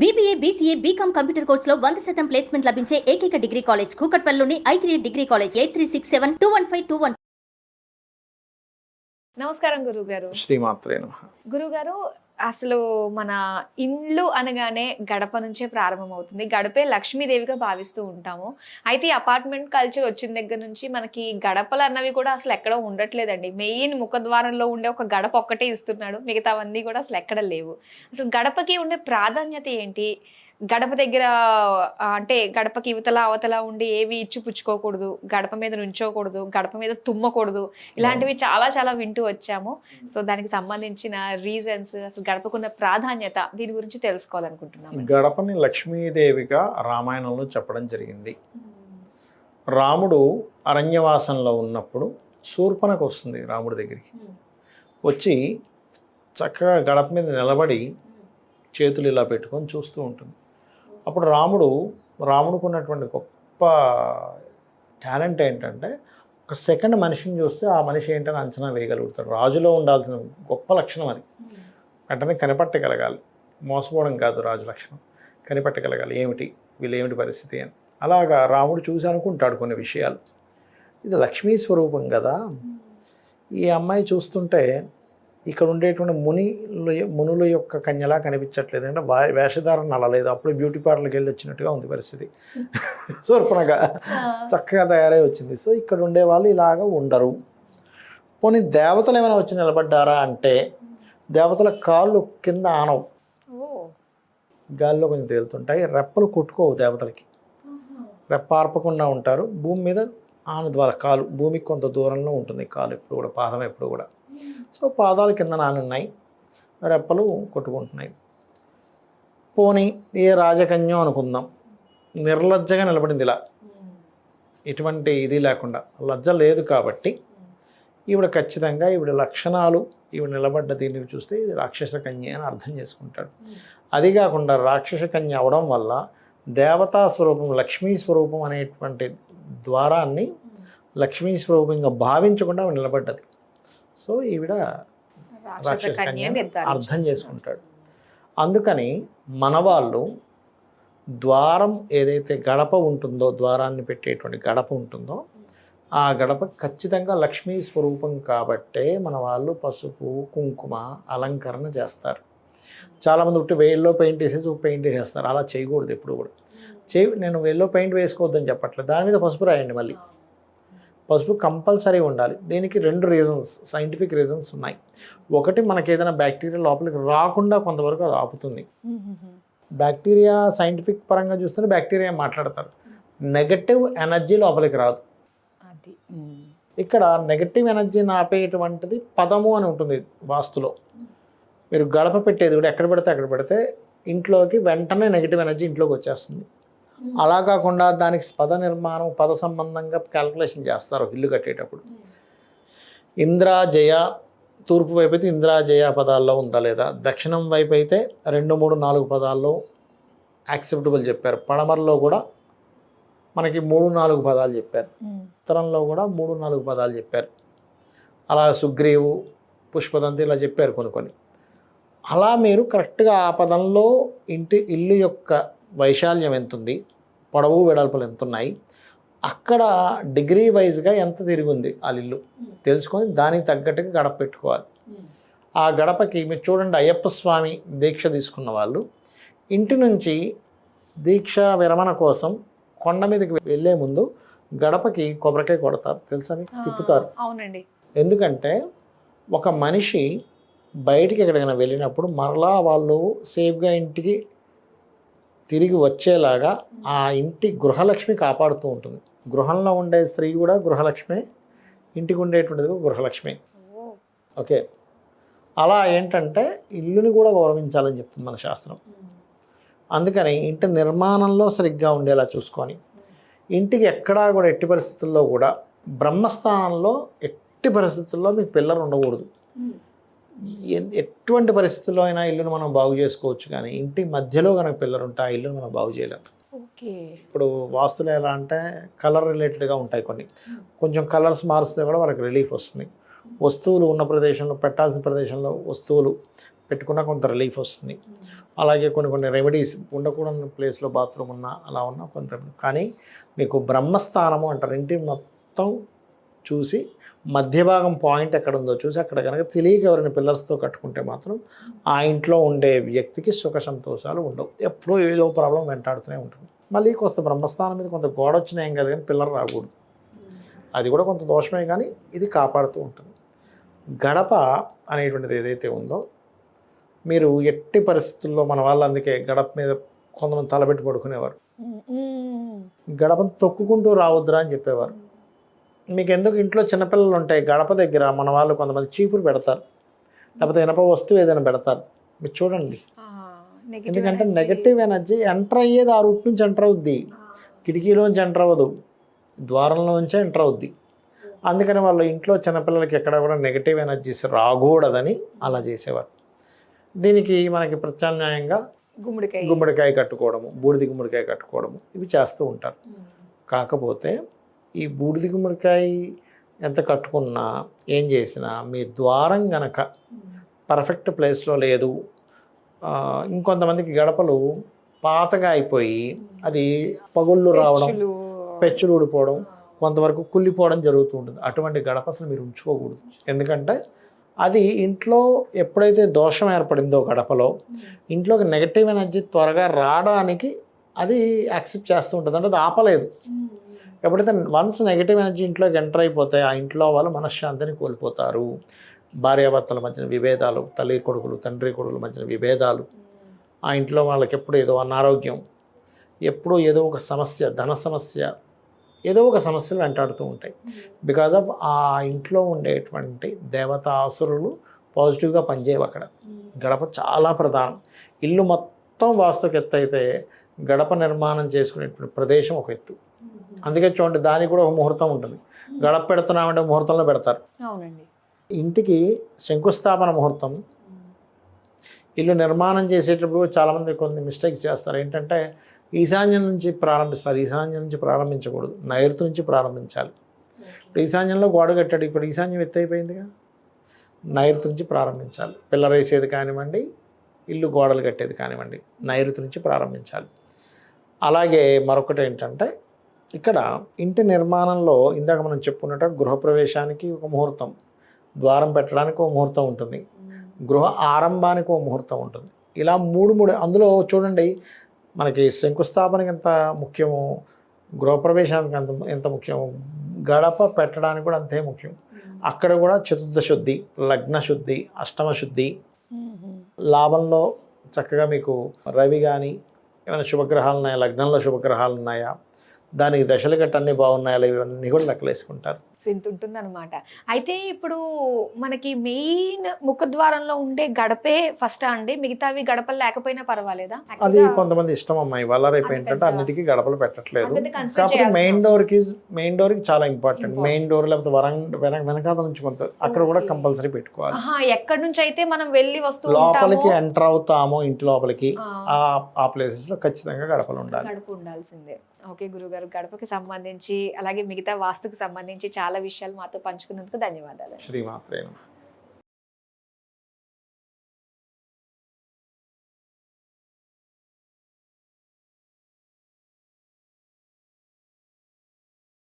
BBA, BCA, BCom computer కోర్సులో 100% placement లభించే ఏకైక డిగ్రీ కాలేజ్ కూకట్పల్లిలోని i3 డిగ్రీ కాలేజ్ 8367215215. నమస్కారం గురుగారు. శ్రీమాత్రే నమః. గురుగారు, అసలు మన ఇండ్లు అనగానే గడప నుంచే ప్రారంభమవుతుంది. గడపే లక్ష్మీదేవిగా భావిస్తూ ఉంటాము. అయితే అపార్ట్మెంట్ కల్చర్ వచ్చిన దగ్గర నుంచి మనకి గడపలు అన్నవి కూడా అసలు ఎక్కడ ఉండట్లేదండి. మెయిన్ ముఖద్వారంలో ఉండే ఒక గడప ఒక్కటే ఇస్తున్నాడు, మిగతావన్నీ కూడా అసలు ఎక్కడ లేవు. అసలు గడపకి ఉండే ప్రాధాన్యత ఏంటి? గడప దగ్గర అంటే గడపకి ఇవతల అవతల ఉండి ఏవి ఇచ్చి పుచ్చుకోకూడదు, గడప మీద నుంచోకూడదు, గడప మీద తుమ్మకూడదు, ఇలాంటివి చాలా చాలా వింటూ వచ్చాము. సో దానికి సంబంధించిన రీజన్స్, అసలు గడపకున్న ప్రాధాన్యత, దీని గురించి తెలుసుకోవాలనుకుంటున్నాము. గడపని లక్ష్మీదేవిగా రామాయణంలో చెప్పడం జరిగింది. రాముడు అరణ్యవాసంలో ఉన్నప్పుడు శూర్పణఖ వస్తుంది రాముడి దగ్గరికి. వచ్చి చక్కగా గడప మీద నిలబడి చేతులు ఇలా పెట్టుకొని చూస్తూ ఉంటుంది. అప్పుడు రాముడికి ఉన్నటువంటి గొప్ప టాలెంట్ ఏంటంటే ఒక సెకండ్ మనిషిని చూస్తే ఆ మనిషి ఏంటని అంచనా వేయగలుగుతాడు. రాజులో ఉండాల్సిన గొప్ప లక్షణం అది. వెంటనే కనిపెట్టగలగాలి. మోసపోవడం కాదు రాజు లక్షణం, కనిపెట్టగలగాలి ఏమిటి వీళ్ళేమిటి పరిస్థితి అని. అలాగా రాముడు చూసి అనుకుంటాడు కొన్ని విషయాలు. ఇది లక్ష్మీ స్వరూపం కదా, ఈ అమ్మాయి చూస్తుంటే ఇక్కడ ఉండేటువంటి మునుల యొక్క కన్యలా కనిపించట్లేదు, అంటే వేషధారణ అలా లేదు. అప్పుడు బ్యూటీ పార్లర్కి వెళ్ళి వచ్చినట్టుగా ఉంది పరిస్థితి. శూర్పణఖ చక్కగా తయారై వచ్చింది. సో ఇక్కడ ఉండే వాళ్ళు ఇలాగ ఉండరు. పోనీ దేవతలు ఏమైనా వచ్చి నిలబడ్డారా అంటే దేవతల కాళ్ళు కింద ఆనవు, గాల్లో కొంచెం తేలుతుంటాయి. రెప్పలు కొట్టుకోవు దేవతలకి, రెప్ప ఆర్పకుండా ఉంటారు. భూమి మీద ఆన ద్వారా కాలు భూమికి కొంత దూరంలో ఉంటుంది కాలు ఎప్పుడు కూడా, పాదం ఎప్పుడు కూడా. సో పాదాల కింద నానున్నాయి, రెప్పలు కొట్టుకుంటున్నాయి. పోనీ ఏ రాజకన్యం అనుకుందాం, నిర్లజ్జగా నిలబడింది ఇలా, ఎటువంటి ఇది లేకుండా. లజ్జ లేదు కాబట్టి ఈవిడ ఖచ్చితంగా ఈవిడ లక్షణాలు, ఈవిడ నిలబడ్డ దీన్ని చూస్తే ఇది రాక్షస కన్య అని అర్థం చేసుకుంటాడు. అది కాకుండా రాక్షస కన్య అవడం వల్ల దేవతా స్వరూపం, లక్ష్మీ స్వరూపం అనేటువంటి ద్వారాన్ని లక్ష్మీ స్వరూపంగా భావించకుండా ఆవిడ నిలబడ్డది. సో ఈవిడ రాక్షస కన్య అర్థం చేసుకుంటాడు. అందుకని మన వాళ్ళు ద్వారం ఏదైతే గడప ఉంటుందో, ద్వారాన్ని పెట్టేటువంటి గడప ఉంటుందో, ఆ గడప ఖచ్చితంగా లక్ష్మీ స్వరూపం కాబట్టే మన వాళ్ళు పసుపు కుంకుమ అలంకరణ చేస్తారు. చాలామంది ఒకటి వేల్లో పెయింట్ వేసేసి పెయింట్ వేసేస్తారు. అలా చేయకూడదు ఎప్పుడు కూడా. నేను వేల్లో పెయింట్ వేసుకోవద్దని చెప్పట్లేదు, దాని మీద పసుపు రాయండి. మళ్ళీ పసుపు కంపల్సరీ ఉండాలి. దీనికి 2 రీజన్స్, సైంటిఫిక్ రీజన్స్ ఉన్నాయి. ఒకటి, మనకి ఏదైనా బ్యాక్టీరియా లోపలికి రాకుండా కొంతవరకు అది ఆపుతుంది. బ్యాక్టీరియా సైంటిఫిక్ పరంగా చూస్తే బ్యాక్టీరియా మాట్లాడతారు, నెగటివ్ ఎనర్జీ లోపలికి రాదు. ఇక్కడ నెగటివ్ ఎనర్జీని ఆపేటువంటిది పదము అని ఉంటుంది వాస్తులో. మీరు గడప పెట్టేది కూడా ఎక్కడ పెడితే అక్కడ పెడితే ఇంట్లోకి వెంటనే నెగటివ్ ఎనర్జీ ఇంట్లోకి వచ్చేస్తుంది. అలా కాకుండా దానికి పద నిర్మాణం, పద సంబంధంగా క్యాల్కులేషన్ చేస్తారు ఇల్లు కట్టేటప్పుడు. ఇంద్రా జయ, తూర్పు వైపు అయితే ఇంద్రా జయ పదాల్లో ఉందా లేదా, దక్షిణం వైపు అయితే 2, 3, 4 పదాల్లో యాక్సెప్టబుల్ చెప్పారు. పడమరలో కూడా మనకి 3, 4 పదాలు చెప్పారు. ఉత్తరంలో కూడా 3, 4 పదాలు చెప్పారు. అలా సుగ్రీవు, పుష్పదంతి ఇలా చెప్పారు కొన్ని. అలా మీరు కరెక్ట్గా ఆ పదంలో ఇల్లు యొక్క వైశాల్యం ఎంతుంది, పొడవు వెడల్పులు ఎంతున్నాయి, అక్కడ డిగ్రీ వైజ్గా ఎంత తిరిగింది ఆ ఇల్లు తెలుసుకొని దానికి తగ్గట్టుగా గడప పెట్టుకోవాలి. ఆ గడపకి మీరు చూడండి, అయ్యప్ప స్వామి దీక్ష తీసుకున్న వాళ్ళు ఇంటి నుంచి దీక్ష విరమణ కోసం కొండ మీదకి వెళ్ళే ముందు గడపకి కొబ్బరికాయ కొడతారు, తెలుసా మీకు? తిప్పుతారు. అవునండి. ఎందుకంటే ఒక మనిషి బయటికి ఎక్కడికైనా వెళ్ళినప్పుడు మరలా వాళ్ళు సేఫ్గా ఇంటికి తిరిగి వచ్చేలాగా ఆ ఇంటి గృహలక్ష్మి కాపాడుతూ ఉంటుంది. గృహంలో ఉండే స్త్రీ కూడా గృహలక్ష్మి, ఇంటికి ఉండేటువంటిది గృహలక్ష్మి. ఓకే, అలా ఏంటంటే ఇల్లుని కూడా గౌరవించాలని చెప్తుంది మన శాస్త్రం. అందుకని ఇంటి నిర్మాణంలో సరిగ్గా ఉండేలా చూసుకొని, ఇంటికి ఎక్కడా కూడా ఎట్టి పరిస్థితుల్లో కూడా బ్రహ్మస్థానంలో ఎట్టి పరిస్థితుల్లో మీకు పిల్లలు ఉండకూడదు. ఎటువంటి పరిస్థితుల్లో అయినా ఇల్లును మనం బాగు చేసుకోవచ్చు, కానీ ఇంటి మధ్యలో కనుక పిల్లలు ఉంటే ఆ ఇల్లును మనం బాగు చేయలేము. ఇప్పుడు వాస్తులు ఎలా అంటే కలర్ రిలేటెడ్గా ఉంటాయి. కొంచెం కలర్స్ మారుస్తే కూడా వాళ్ళకి రిలీఫ్ వస్తుంది. వస్తువులు ఉన్న ప్రదేశంలో, పెట్టాల్సిన ప్రదేశంలో వస్తువులు పెట్టుకున్నా కొంత రిలీఫ్ వస్తుంది. అలాగే కొన్ని కొన్ని రెమెడీస్ ఉండకూడని ప్లేస్లో బాత్రూమ్ ఉన్నా అలా ఉన్నా కొంత కానీ మీకు బ్రహ్మస్థానము అంటారు. ఇంటి మొత్తం చూసి మధ్య భాగం పాయింట్ ఎక్కడ ఉందో చూసి అక్కడ కనుక తెలియక ఎవరైనా పిల్లర్స్తో కట్టుకుంటే మాత్రం ఆ ఇంట్లో ఉండే వ్యక్తికి సుఖ సంతోషాలు ఉండవు. ఎప్పుడూ ఏదో ప్రాబ్లం వెంటాడుతూనే ఉంటుంది. మళ్ళీ కొంత బ్రహ్మస్థానం మీద కొంత గోడ వచ్చినా ఏం కాదు కానీ పిల్లర్ రాకూడదు. అది కూడా కొంత దోషమే కానీ ఇది కాపాడుతూ ఉంటుంది. గడప అనేటువంటిది ఏదైతే ఉందో మీరు ఎట్టి పరిస్థితుల్లో మన వాళ్ళు అందుకే గడప మీద కొంతమంది తలబెట్టి పడుకునేవారు. గడపను తొక్కుకుంటూ రావద్దురా అని చెప్పేవారు. మీకు ఎందుకు ఇంట్లో చిన్నపిల్లలు ఉంటాయి గడప దగ్గర మన వాళ్ళు కొంతమంది చీపురు పెడతారు, లేకపోతే ఇనప వస్తువు ఏదైనా పెడతారు. మీరు చూడండి, ఎందుకంటే నెగటివ్ ఎనర్జీ ఎంటర్ అయ్యేది ఆ రూట్ నుంచి ఎంటర్ అవుద్ది, కిటికీలోంచి ఎంటర్ అవ్వదు, ద్వారంలోంచే ఎంటర్ అవుద్ది. అందుకని వాళ్ళు ఇంట్లో చిన్నపిల్లలకి ఎక్కడ కూడా నెగటివ్ ఎనర్జీస్ రాకూడదని అలా చేసేవారు. దీనికి మనకి ప్రత్యామ్నాయంగా గుమ్మడికాయ కట్టుకోవడము, బూడిది గుమ్మడికాయ కట్టుకోవడము ఇవి చేస్తూ ఉంటారు. కాకపోతే ఈ బూడిది గుమ్మడికాయ ఎంత కట్టుకున్నా ఏం చేసినా మీ ద్వారం గనక పర్ఫెక్ట్ ప్లేస్లో లేదు, ఇంకొంతమందికి గడపలు పాతగా అయిపోయి అది పగుళ్ళు రావడం, పెచ్చులు ఊడిపోవడం, కొంతవరకు కుళ్ళిపోవడం జరుగుతూ ఉంటుంది. అటువంటి గడప అసలు మీరు ఉంచుకోకూడదు. ఎందుకంటే అది ఇంట్లో ఎప్పుడైతే దోషం ఏర్పడిందో గడపలో ఇంట్లోకి నెగటివ్ ఎనర్జీ త్వరగా రావడానికి అది యాక్సెప్ట్ చేస్తూ ఉంటుంది. అంటే అది ఆపలేదు. ఎప్పుడైతే వన్స్ నెగటివ్ ఎనర్జీ ఇంట్లోకి ఎంటర్ అయిపోతే ఆ ఇంట్లో వాళ్ళు మనశ్శాంతిని కోల్పోతారు. భార్యాభర్తల మధ్యన విభేదాలు, తల్లి కొడుకులు తండ్రి కొడుకుల మధ్యన విభేదాలు, ఆ ఇంట్లో వాళ్ళకి ఎప్పుడు ఏదో అనారోగ్యం, ఎప్పుడూ ఏదో ఒక సమస్య, ధన సమస్య, ఏదో ఒక సమస్యలు వెంటాడుతూ ఉంటాయి. బికాజ్ ఆఫ్ ఆ ఇంట్లో ఉండేటువంటి దేవతా అసురులు పాజిటివ్గా పనిచేయవు అక్కడ. గడప చాలా ప్రధానం. ఇల్లు మొత్తం వాస్తుకి ఎత్తు అయితే గడప నిర్మాణం చేసుకునేటువంటి ప్రదేశం ఒక ఎత్తు. అందుకే చూడండి దానికి కూడా ఒక ముహూర్తం ఉంటుంది. గడప పెడుతున్నామంటే ముహూర్తంలో పెడతారు. అవునండి. ఇంటికి శంకుస్థాపన ముహూర్తం, ఇల్లు నిర్మాణం చేసేటప్పుడు చాలామంది కొన్ని మిస్టేక్స్ చేస్తారు. ఏంటంటే ఈశాన్యం నుంచి ప్రారంభిస్తారు. ఈశాన్యం నుంచి ప్రారంభించకూడదు, నైరుతి నుంచి ప్రారంభించాలి. ఇప్పుడు ఈశాన్యంలో గోడ కట్టాడు, ఇప్పుడు ఈశాన్యం ఎత్తు అయిపోయిందిగా, నైరుతి నుంచి ప్రారంభించాలి. పిల్లర్ వేసేది కానివ్వండి, ఇల్లు గోడలు కట్టేది కానివ్వండి, నైరుతి నుంచి ప్రారంభించాలి. అలాగే మరొకటి ఏంటంటే ఇక్కడ ఇంటి నిర్మాణంలో ఇందాక మనం చెప్పుకున్నట్టు గృహప్రవేశానికి ఒక ముహూర్తం, ద్వారం పెట్టడానికి ఒక ముహూర్తం ఉంటుంది, గృహ ఆరంభానికి ఒక ముహూర్తం ఉంటుంది. ఇలా మూడు అందులో చూడండి మనకి శంకుస్థాపనకి ఎంత ముఖ్యమో, గృహప్రవేశానికి ఎంత ముఖ్యమో, గడప పెట్టడానికి కూడా అంతే ముఖ్యం. అక్కడ కూడా చతుర్థ శుద్ధి, లగ్న శుద్ధి, అష్టమ శుద్ధి, లాభంలో చక్కగా మీకు రవి కానీ ఏమైనా శుభగ్రహాలు ఉన్నాయా, లగ్నంలో శుభగ్రహాలు ఉన్నాయా, దానికి దశలు గట్ట అన్నీ బాగున్నాయా, ఇవన్నీ కూడా లెక్కలేసుకుంటారు. సో ఇంత ఉంటుంది అనమాట. అయితే ఇప్పుడు మనకి మెయిన్ ముఖద్వారంలో ఉండే గడపే ఫస్ట్ అండి, మిగతావి గడపలు లేకపోయినా పర్వాలేదా? అది కొంతమంది ఇష్టం అమ్మాయి వాళ్ళ రేపు ఏంటంటే అన్నిటికీ గడపలు పెట్టట్లేదు. కాకపోతే మెయిన్ డోర్కి చాలా ఇంపార్టెంట్. మెయిన్ డోర్ లేకపోతే వెనకాల నుంచి కొంత అక్కడ కూడా కంపల్సరీ పెట్టుకోవాలి. ఎక్కడి నుంచి అయితే మనం వెళ్ళి వస్తూ లోపలికి ఎంటర్ అవుతామో ఇంటి లోపలికి ఆ ప్లేసెస్ లో ఖచ్చితంగా గడపలు ఉండాలి. గడప ఉండాల్సిందే. ఓకే గురుగారు, గడపకి సంబంధించి అలాగే మిగతా వాస్తుకు సంబంధించి చాలా విషయాలు మాతో పంచుకున్నందుకు ధన్యవాదాలు. శ్రీమాత్రేన.